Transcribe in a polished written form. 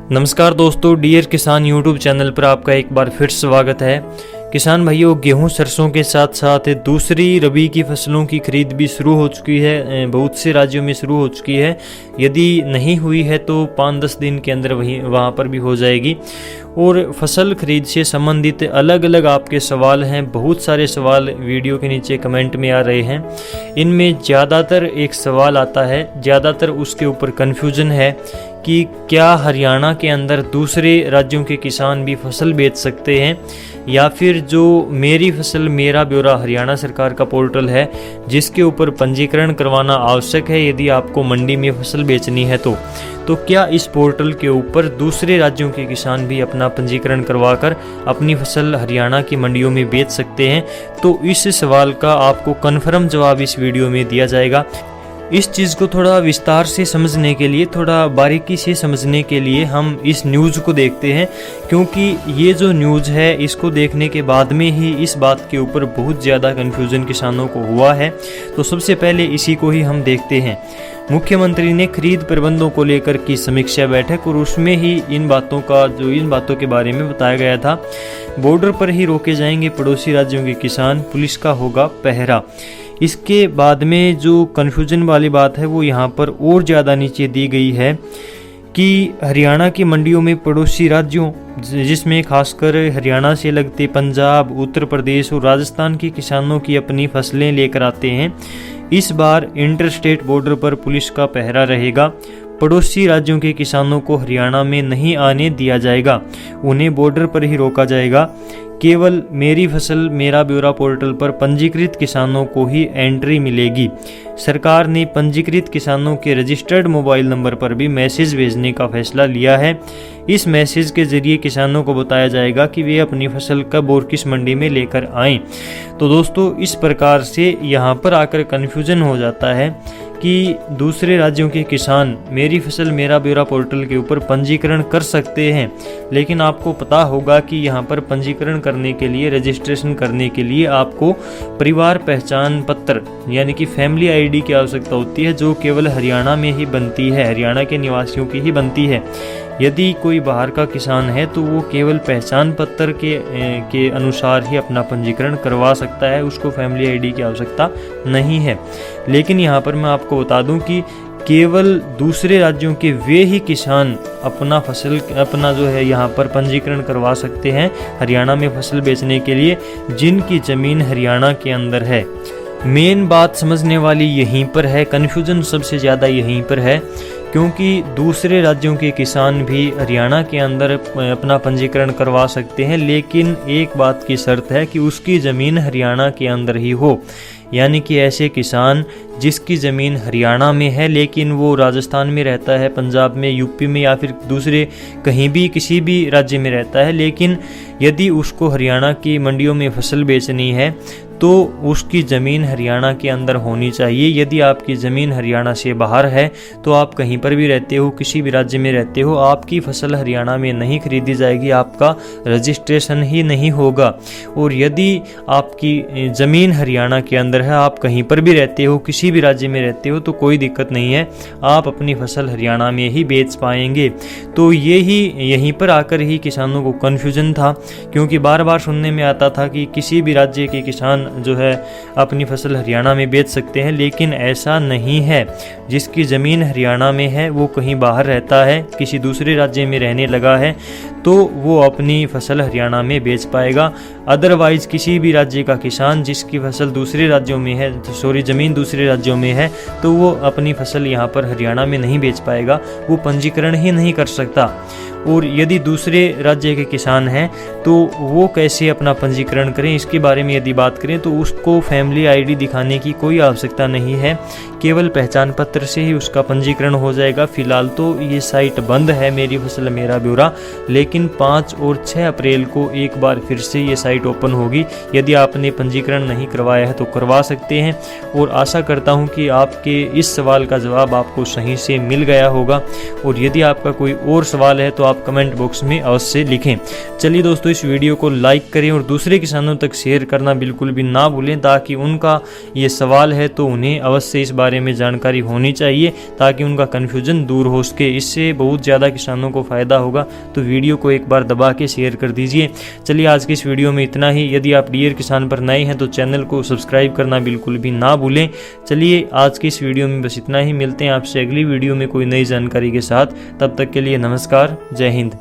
नमस्कार दोस्तों, डियर किसान यूट्यूब चैनल पर आपका एक बार फिर स्वागत है। किसान भाइयों, गेहूं सरसों के साथ साथ दूसरी रबी की फसलों की खरीद भी शुरू हो चुकी है। बहुत से राज्यों में शुरू हो चुकी है। यदि नहीं हुई है तो 5-10 दिन के अंदर वहाँ पर भी हो जाएगी। और फसल खरीद से संबंधित अलग अलग आपके सवाल हैं। बहुत सारे सवाल वीडियो के नीचे कमेंट में आ रहे हैं। इनमें ज़्यादातर एक सवाल आता है, ज़्यादातर उसके ऊपर कन्फ्यूजन है कि क्या हरियाणा के अंदर दूसरे राज्यों के किसान भी फसल बेच सकते हैं, या फिर जो मेरी फसल मेरा ब्यौरा हरियाणा सरकार का पोर्टल है जिसके ऊपर पंजीकरण करवाना आवश्यक है यदि आपको मंडी में फसल बेचनी है तो क्या इस पोर्टल के ऊपर दूसरे राज्यों के किसान भी अपना पंजीकरण करवाकर अपनी फसल हरियाणा की मंडियों में बेच सकते हैं? तो इस सवाल का आपको कन्फर्म जवाब इस वीडियो में दिया जाएगा। इस चीज़ को थोड़ा विस्तार से समझने के लिए, थोड़ा बारीकी से समझने के लिए हम इस न्यूज़ को देखते हैं, क्योंकि ये जो न्यूज़ है इसको देखने के बाद में ही इस बात के ऊपर बहुत ज़्यादा कन्फ्यूज़न किसानों को हुआ है। तो सबसे पहले इसी को ही हम देखते हैं। मुख्यमंत्री ने खरीद प्रबंधों को लेकर की समीक्षा बैठक और उसमें ही इन बातों के बारे में बताया गया था। बॉर्डर पर ही रोके जाएंगे पड़ोसी राज्यों के किसान, पुलिस का होगा पहरा। इसके बाद में जो कन्फ्यूजन वाली बात है वो यहाँ पर और ज़्यादा नीचे दी गई है कि हरियाणा की मंडियों में पड़ोसी राज्यों जिसमें खासकर हरियाणा से लगते पंजाब, उत्तर प्रदेश और राजस्थान के किसानों की अपनी फसलें लेकर आते हैं। इस बार इंटर स्टेट बॉर्डर पर पुलिस का पहरा रहेगा। पड़ोसी राज्यों के किसानों को हरियाणा में नहीं आने दिया जाएगा, उन्हें बॉर्डर पर ही रोका जाएगा। केवल मेरी फसल मेरा ब्यौरा पोर्टल पर पंजीकृत किसानों को ही एंट्री मिलेगी। सरकार ने पंजीकृत किसानों के रजिस्टर्ड मोबाइल नंबर पर भी मैसेज भेजने का फैसला लिया है। इस मैसेज के जरिए किसानों को बताया जाएगा कि वे अपनी फसल कब और किस मंडी में लेकर आएं। तो दोस्तों, इस प्रकार से यहाँ पर आकर कन्फ्यूजन हो जाता है कि दूसरे राज्यों के किसान मेरी फसल मेरा ब्यौरा पोर्टल के ऊपर पंजीकरण कर सकते हैं, लेकिन आपको पता होगा कि यहाँ पर पंजीकरण करने के लिए, रजिस्ट्रेशन करने के लिए आपको परिवार पहचान पत्र यानी कि फैमिली आईडी की आवश्यकता होती है, जो केवल हरियाणा में ही बनती है, हरियाणा के निवासियों की ही बनती है। यदि कोई बाहर का किसान है तो वो केवल पहचान पत्र के अनुसार ही अपना पंजीकरण करवा सकता है, उसको फैमिली आईडी की आवश्यकता नहीं है। लेकिन यहाँ पर मैं आपको बता दूं कि केवल दूसरे राज्यों के वे ही किसान अपना जो है यहाँ पर पंजीकरण करवा सकते हैं हरियाणा में फसल बेचने के लिए, जिनकी ज़मीन हरियाणा के अंदर है। मेन बात समझने वाली यहीं पर है, कन्फ्यूजन सबसे ज़्यादा यहीं पर है, क्योंकि दूसरे राज्यों के किसान भी हरियाणा के अंदर अपना पंजीकरण करवा सकते हैं, लेकिन एक बात की शर्त है कि उसकी ज़मीन हरियाणा के अंदर ही हो। यानी कि ऐसे किसान जिसकी ज़मीन हरियाणा में है लेकिन वो राजस्थान में रहता है, पंजाब में, यूपी में या फिर दूसरे कहीं भी किसी भी राज्य में रहता है, लेकिन यदि उसको हरियाणा की मंडियों में फसल बेचनी है तो उसकी ज़मीन हरियाणा के अंदर होनी चाहिए। यदि आपकी ज़मीन हरियाणा से बाहर है तो आप कहीं पर भी रहते हो, किसी भी राज्य में रहते हो, आपकी फसल हरियाणा में नहीं खरीदी जाएगी, आपका रजिस्ट्रेशन ही नहीं होगा। और यदि आपकी ज़मीन हरियाणा के अंदर है, आप कहीं पर भी रहते हो, किसी भी राज्य में रहते हो, तो कोई दिक्कत नहीं है, आप अपनी फसल हरियाणा में ही बेच पाएंगे। तो यहीं पर आकर ही किसानों को कन्फ्यूजन था, क्योंकि बार बार सुनने में आता था कि किसी भी राज्य के किसान जो है अपनी फसल हरियाणा में बेच सकते हैं, लेकिन ऐसा नहीं है। जिसकी ज़मीन हरियाणा में है वो कहीं बाहर रहता है, किसी दूसरे राज्य में रहने लगा है, तो वो अपनी फसल हरियाणा में बेच पाएगा। अदरवाइज़ किसी भी राज्य का किसान जिसकी फसल दूसरे राज्यों में है, ज़मीन दूसरे राज्यों में है, तो वो अपनी फसल यहाँ पर हरियाणा में नहीं बेच पाएगा, वो पंजीकरण ही नहीं कर सकता। और यदि दूसरे राज्य के किसान हैं तो वो कैसे अपना पंजीकरण करें, इसके बारे में यदि बात करें तो उसको फैमिली आईडी दिखाने की कोई आवश्यकता नहीं है, केवल पहचान पत्र से ही उसका पंजीकरण हो जाएगा। फिलहाल तो ये साइट बंद है, मेरी फसल मेरा ब्यौरा, लेकिन लेकिन 5 और 6 अप्रैल को एक बार फिर से ये साइट ओपन होगी। यदि आपने पंजीकरण नहीं करवाया है तो करवा सकते हैं। और आशा करता हूँ कि आपके इस सवाल का जवाब आपको सही से मिल गया होगा। और यदि आपका कोई और सवाल है तो आप कमेंट बॉक्स में अवश्य लिखें। चलिए दोस्तों, इस वीडियो को लाइक करें और दूसरे किसानों तक शेयर करना बिल्कुल भी ना भूलें, ताकि उनका ये सवाल है तो उन्हें अवश्य इस बारे में जानकारी होनी चाहिए, ताकि उनका कन्फ्यूजन दूर हो सके। इससे बहुत ज़्यादा किसानों को फ़ायदा होगा। तो वीडियो को एक बार दबा के शेयर कर दीजिए। चलिए आज की इस वीडियो में इतना ही। यदि आप डियर किसान पर नए हैं तो चैनल को सब्सक्राइब करना बिल्कुल भी ना भूलें। चलिए आज की इस वीडियो में बस इतना ही। मिलते हैं आपसे अगली वीडियो में कोई नई जानकारी के साथ। तब तक के लिए नमस्कार, जय हिंद।